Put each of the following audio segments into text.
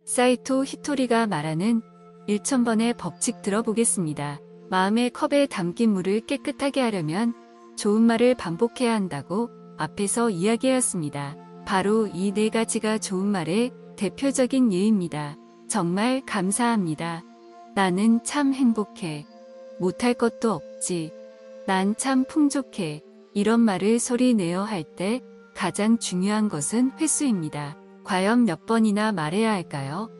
사이토 히토리가 말하는 1000번의 법칙 들어보겠습니다. 마음의 컵에 담긴 물을 깨끗하게 하려면 좋은 말을 반복해야 한다고 앞에서 이야기하였습니다. 바로 이 네 가지가 좋은 말의 대표적인 예입니다. 정말 감사합니다. 나는 참 행복해. 못할 것도 없지. 난 참 풍족해. 이런 말을 소리 내어 할 때 가장 중요한 것은 횟수입니다. 과연 몇 번이나 말해야 할까요?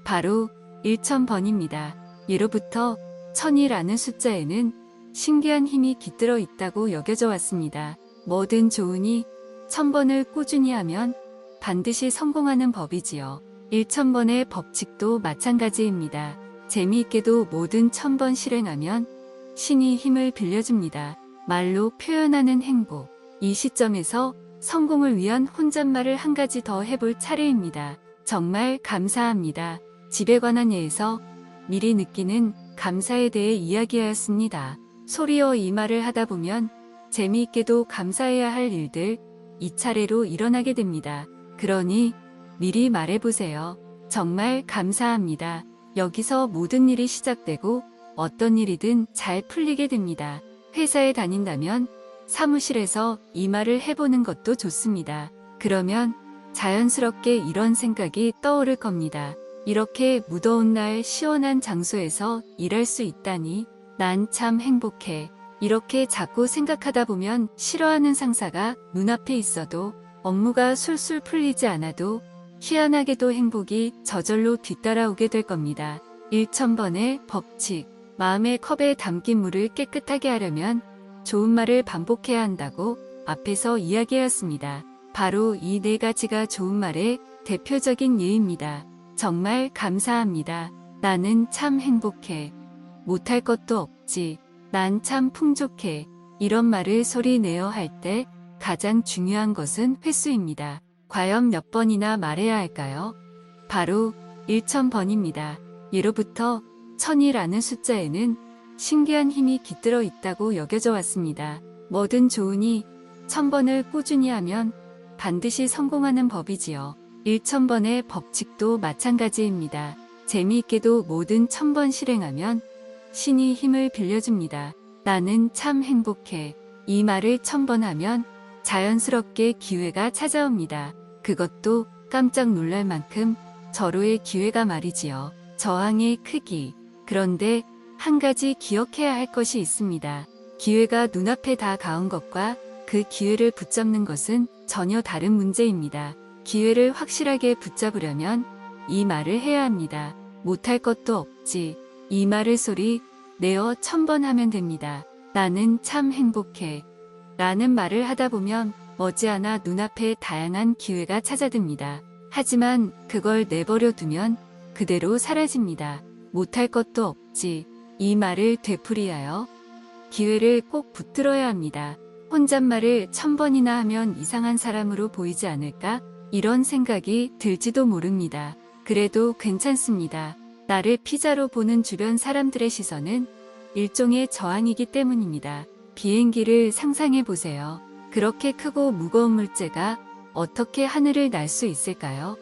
바로 1000번입니다. 예로부터 1000이라는 숫자에는 신기한 힘이 깃들어 있다고 여겨져 왔습니다. 뭐든 좋으니 1000번을 꾸준히 하면 반드시 성공하는 법이지요. 1000번의 법칙도 마찬가지입니다. 재미있게도 뭐든 1000번 실행하면 신이 힘을 빌려줍니다. 말로 표현하는 행복. 이 시점에서 성공을 위한 혼잣말을 한 가지 더 해볼 차례입니다. 정말 감사합니다. 집에 관한 예에서 미리 느끼는 감사에 대해 이야기하였습니다. 소리어 이 말을 하다 보면 재미있게도 감사해야 할 일들 이 차례로 일어나게 됩니다. 그러니 미리 말해보세요. 정말 감사합니다. 여기서 모든 일이 시작되고 어떤 일이든 잘 풀리게 됩니다. 회사에 다닌다면 사무실에서 이 말을 해보는 것도 좋습니다. 그러면 자연스럽게 이런 생각이 떠오를 겁니다. 이렇게 무더운 날 시원한 장소에서 일할 수 있다니 난 참 행복해. 이렇게 자꾸 생각하다 보면 싫어하는 상사가 눈앞에 있어도 업무가 술술 풀리지 않아도 희한하게도 행복이 저절로 뒤따라오게 될 겁니다. 1000번의 법칙. 마음의 컵에 담긴 물을 깨끗하게 하려면 좋은 말을 반복해야 한다고 앞에서 이야기하였습니다. 바로 이 네 가지가 좋은 말의 대표적인 예입니다. 정말 감사합니다. 나는 참 행복해. 못할 것도 없지. 난 참 풍족해. 이런 말을 소리 내어 할 때 가장 중요한 것은 횟수입니다. 과연 몇 번이나 말해야 할까요? 바로 1000번입니다. 예로부터 1000이라는 숫자에는 신기한 힘이 깃들어 있다고 여겨져 왔습니다. 뭐든 좋으니 1000번을 꾸준히 하면 반드시 성공하는 법이지요. 1000번의 법칙도 마찬가지입니다. 재미있게도 뭐든 1000번 실행하면 신이 힘을 빌려줍니다. 나는 참 행복해. 이 말을 1000번 하면 자연스럽게 기회가 찾아옵니다. 그것도 깜짝 놀랄 만큼 절호의 기회가 말이지요. 저항의 크기. 그런데 한 가지 기억해야 할 것이 있습니다. 기회가 눈앞에 다가온 것과 그 기회를 붙잡는 것은 전혀 다른 문제입니다. 기회를 확실하게 붙잡으려면 이 말을 해야 합니다. 못할 것도 없지. 이 말을 소리 내어 1000번 하면 됩니다. 나는 참 행복해. 라는 말을 하다 보면 머지않아 눈앞에 다양한 기회가 찾아듭니다. 하지만 그걸 내버려 두면 그대로 사라집니다. 못할 것도 없지. 이 말을 되풀이하여 기회를 꼭 붙들어야 합니다. 혼잣말을 1000번이나 하면 이상한 사람으로 보이지 않을까? 이런 생각이 들지도 모릅니다. 그래도 괜찮습니다. 나를 피자로 보는 주변 사람들의 시선은 일종의 저항이기 때문입니다. 비행기를 상상해 보세요. 그렇게 크고 무거운 물체가 어떻게 하늘을 날 수 있을까요?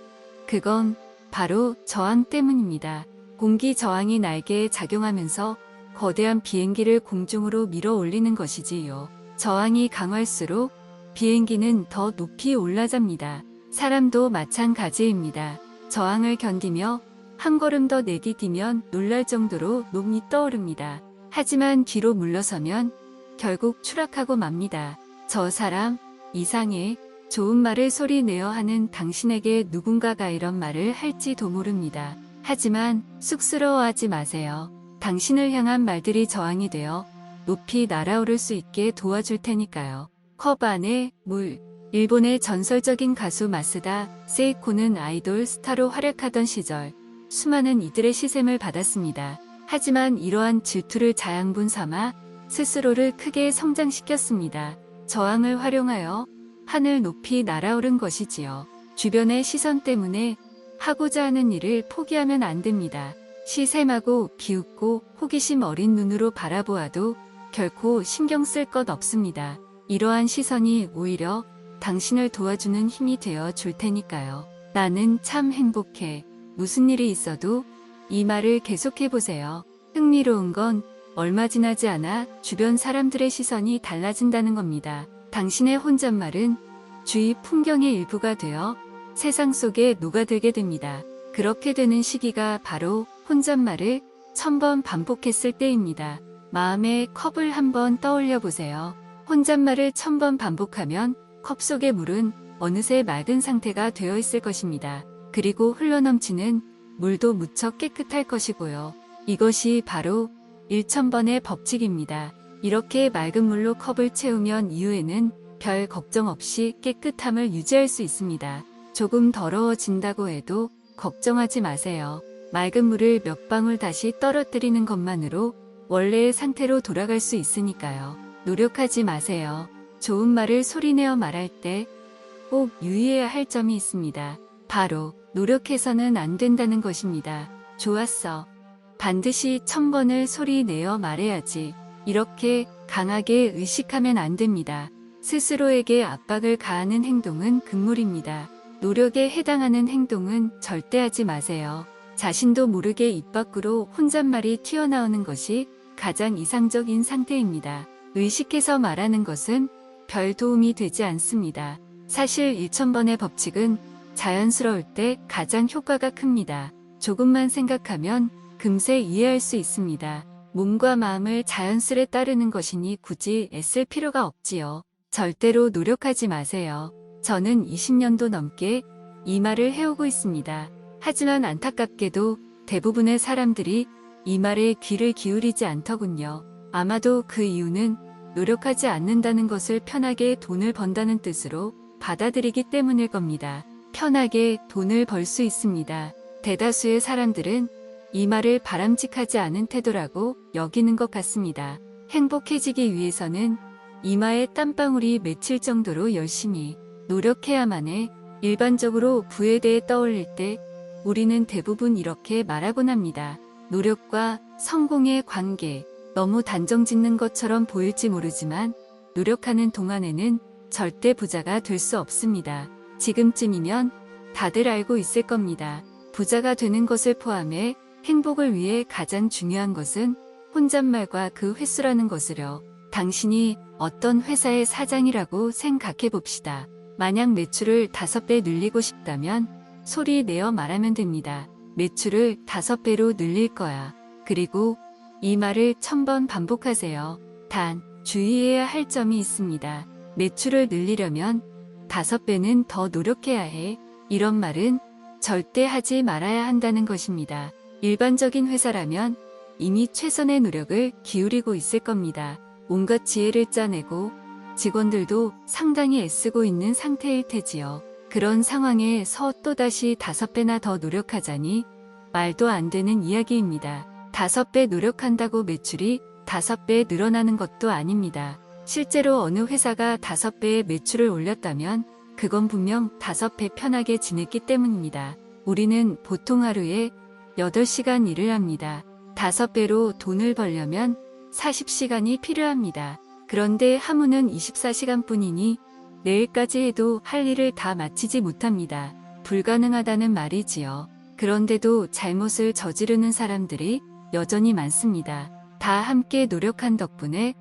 그건 바로 저항 때문입니다. 공기 저항이 날개에 작용하면서 거대한 비행기를 공중으로 밀어 올리는 것이지요. 저항이 강할수록 비행기는 더 높이 올라갑니다. 사람도 마찬가지입니다. 저항을 견디며 한 걸음 더 내디디면 놀랄 정도로 높이 떠오릅니다. 하지만 뒤로 물러서면 결국 추락하고 맙니다. 저 사람 이상해. 좋은 말을 소리 내어 하는 당신에게 누군가가 이런 말을 할지도 모릅니다. 하지만 쑥스러워하지 마세요. 당신을 향한 말들이 저항이 되어 높이 날아오를 수 있게 도와줄 테니까요. 컵 안에 물. 일본의 전설적인 가수 마스다 세이코는 아이돌 스타로 활약하던 시절 수많은 이들의 시샘을 받았습니다. 하지만 이러한 질투를 자양분 삼아 스스로를 크게 성장시켰습니다. 저항을 활용하여 하늘 높이 날아오른 것이지요. 주변의 시선 때문에 하고자 하는 일을 포기하면 안 됩니다. 시샘하고 비웃고 호기심 어린 눈으로 바라보아도 결코 신경 쓸 것 없습니다. 이러한 시선이 오히려 당신을 도와주는 힘이 되어 줄 테니까요. 나는 참 행복해. 무슨 일이 있어도 이 말을 계속해보세요. 흥미로운 건 얼마 지나지 않아 주변 사람들의 시선이 달라진다는 겁니다. 당신의 혼잣말은 주위 풍경의 일부가 되어 세상 속에 녹아들게 됩니다. 그렇게 되는 시기가 바로 혼잣말을 1000번 반복했을 때입니다. 마음의 컵을 한번 떠올려 보세요. 혼잣말을 1000번 반복하면 컵 속의 물은 어느새 맑은 상태가 되어 있을 것입니다. 그리고 흘러넘치는 물도 무척 깨끗할 것이고요. 이것이 바로 1000번의 법칙입니다. 이렇게 맑은 물로 컵을 채우면 이후에는 별 걱정 없이 깨끗함을 유지할 수 있습니다. 조금 더러워진다고 해도 걱정하지 마세요. 맑은 물을 몇 방울 다시 떨어뜨리는 것만으로 원래의 상태로 돌아갈 수 있으니까요. 노력하지 마세요. 좋은 말을 소리내어 말할 때 꼭 유의해야 할 점이 있습니다. 바로 노력해서는 안 된다는 것입니다. 좋았어. 반드시 1000번을 소리내어 말해야지. 이렇게 강하게 의식하면 안 됩니다. 스스로에게 압박을 가하는 행동은 금물입니다. 노력에 해당하는 행동은 절대 하지 마세요. 자신도 모르게 입 밖으로 혼잣말이 튀어나오는 것이 가장 이상적인 상태입니다. 의식해서 말하는 것은 별 도움이 되지 않습니다. 사실 1000번의 법칙은 자연스러울 때 가장 효과가 큽니다. 조금만 생각하면 금세 이해할 수 있습니다. 몸과 마음을 자연스레 따르는 것이니 굳이 애쓸 필요가 없지요. 절대로 노력하지 마세요. 저는 20년도 넘게 이 말을 해오고 있습니다. 하지만 안타깝게도 대부분의 사람들이 이 말에 귀를 기울이지 않더군요. 아마도 그 이유는 노력하지 않는다는 것을 편하게 돈을 번다는 뜻으로 받아들이기 때문일 겁니다. 편하게 돈을 벌 수 있습니다. 대다수의 사람들은 이 말을 바람직하지 않은 태도라고 여기는 것 같습니다. 행복해지기 위해서는 이마에 땀방울이 맺힐 정도로 열심히 노력해야만 해. 일반적으로 부에 대해 떠올릴 때 우리는 대부분 이렇게 말하곤 합니다. 노력과 성공의 관계, 너무 단정 짓는 것처럼 보일지 모르지만 노력하는 동안에는 절대 부자가 될 수 없습니다. 지금쯤이면 다들 알고 있을 겁니다. 부자가 되는 것을 포함해 행복을 위해 가장 중요한 것은 혼잣말과 그 횟수라는 것을요. 당신이 어떤 회사의 사장이라고 생각해 봅시다. 만약 매출을 5배 늘리고 싶다면 소리 내어 말하면 됩니다. 매출을 5배로 늘릴 거야. 그리고 이 말을 1000번 반복하세요. 단, 주의해야 할 점이 있습니다. 매출을 늘리려면 5배는 더 노력해야 해. 이런 말은 절대 하지 말아야 한다는 것입니다. 일반적인 회사라면 이미 최선의 노력을 기울이고 있을 겁니다. 온갖 지혜를 짜내고 직원들도 상당히 애쓰고 있는 상태일 테지요. 그런 상황에서 또다시 5배나 더 노력하자니 말도 안 되는 이야기입니다. 5배 노력한다고 매출이 5배 늘어나는 것도 아닙니다. 실제로 어느 회사가 5배의 매출을 올렸다면 그건 분명 5배 편하게 지냈기 때문입니다. 우리는 보통 하루에 8시간 일을 합니다. 5배로 돈을 벌려면 40시간이 필요합니다. 그런데 하루는 24시간뿐이니 내일까지 해도 할 일을 다 마치지 못합니다. 불가능하다는 말이지요. 그런데도 잘못을 저지르는 사람들이 여전히 많습니다. 다 함께 노력한 덕분에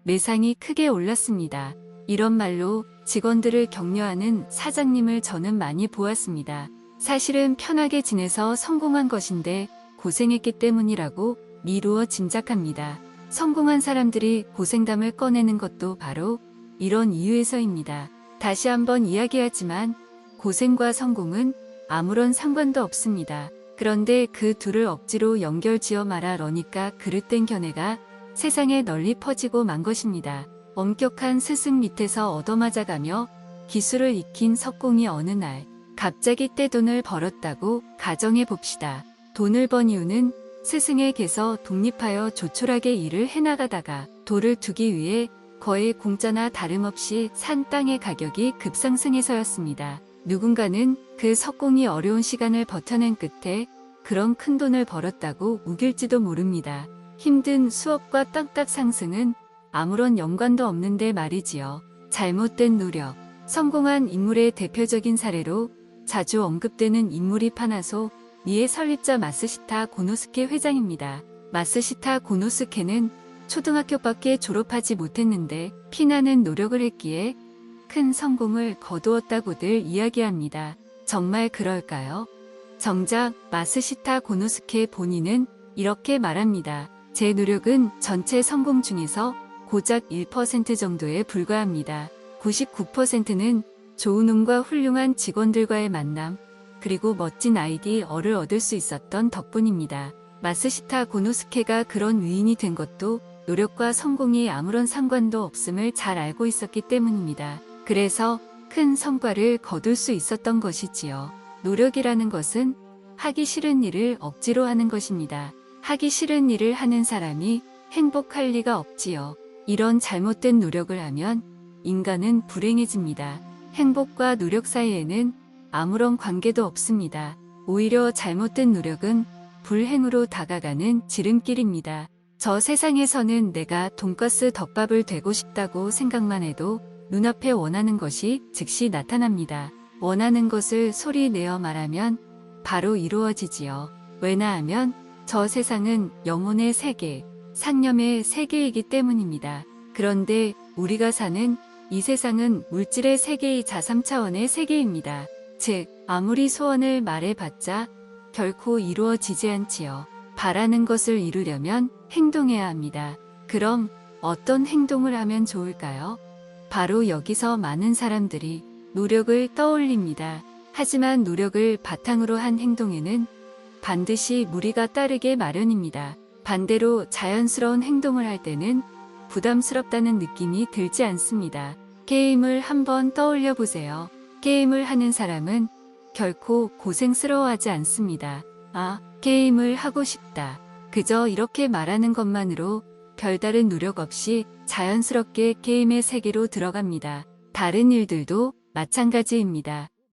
매상이 크게 올랐습니다. 이런 말로 직원들을 격려하는 사장님을 저는 많이 보았습니다. 사실은 편하게 지내서 성공한 것인데 고생했기 때문이라고 미루어 짐작합니다. 성공한 사람들이 고생담을 꺼내는 것도 바로 이런 이유에서입니다. 다시 한번 이야기하지만 고생과 성공은 아무런 상관도 없습니다. 그런데 그 둘을 억지로 연결지어 말하려니까 그릇된 견해가 세상에 널리 퍼지고 만 것입니다. 엄격한 스승 밑에서 얻어맞아가며 기술을 익힌 석공이 어느 날 갑자기 떼돈을 벌었다고 가정해 봅시다. 돈을 번 이유는 스승에게서 독립하여 조촐하게 일을 해나가다가 돌을 두기 위해 거의 공짜나 다름없이 산 땅의 가격이 급상승해서였습니다. 누군가는 그 석공이 어려운 시간을 버텨낸 끝에 그런 큰 돈을 벌었다고 우길지도 모릅니다. 힘든 수업과 땅값 상승은 아무런 연관도 없는데 말이지요. 잘못된 노력. 성공한 인물의 대표적인 사례로 자주 언급되는 인물이 파나소 미의 설립자 마쓰시타 고노스케 회장입니다. 마쓰시타 고노스케는 초등학교밖에 졸업하지 못했는데 피나는 노력을 했기에 큰 성공을 거두었다고들 이야기합니다. 정말 그럴까요? 정작 마쓰시타 고노스케 본인은 이렇게 말합니다. 제 노력은 전체 성공 중에서 고작 1% 정도에 불과합니다. 99%는 좋은 운과 훌륭한 직원들과의 만남, 그리고 멋진 아이디어를 얻을 수 있었던 덕분입니다. 마쓰시타 고노스케가 그런 위인이 된 것도 노력과 성공이 아무런 상관도 없음을 잘 알고 있었기 때문입니다. 그래서 큰 성과를 거둘 수 있었던 것이지요. 노력이라는 것은 하기 싫은 일을 억지로 하는 것입니다. 하기 싫은 일을 하는 사람이 행복할 리가 없지요. 이런 잘못된 노력을 하면 인간은 불행해집니다. 행복과 노력 사이에는 아무런 관계도 없습니다. 오히려 잘못된 노력은 불행으로 다가가는 지름길입니다. 저 세상에서는 내가 돈가스 덮밥을 되고 싶다고 생각만 해도 눈앞에 원하는 것이 즉시 나타납니다. 원하는 것을 소리 내어 말하면 바로 이루어지지요. 왜냐하면 저 세상은 영혼의 세계, 상념의 세계이기 때문입니다. 그런데 우리가 사는 이 세상은 물질의 세계이자 3차원의 세계입니다. 즉, 아무리 소원을 말해봤자 결코 이루어지지 않지요. 바라는 것을 이루려면 행동해야 합니다. 그럼 어떤 행동을 하면 좋을까요? 바로 여기서 많은 사람들이 노력을 떠올립니다. 하지만 노력을 바탕으로 한 행동에는 반드시 무리가 따르게 마련입니다. 반대로 자연스러운 행동을 할 때는 부담스럽다는 느낌이 들지 않습니다. 게임을 한번 떠올려 보세요. 게임을 하는 사람은 결코 고생스러워하지 않습니다. 아, 게임을 하고 싶다. 그저 이렇게 말하는 것만으로 별다른 노력 없이 자연스럽게 게임의 세계로 들어갑니다. 다른 일들도 마찬가지입니다.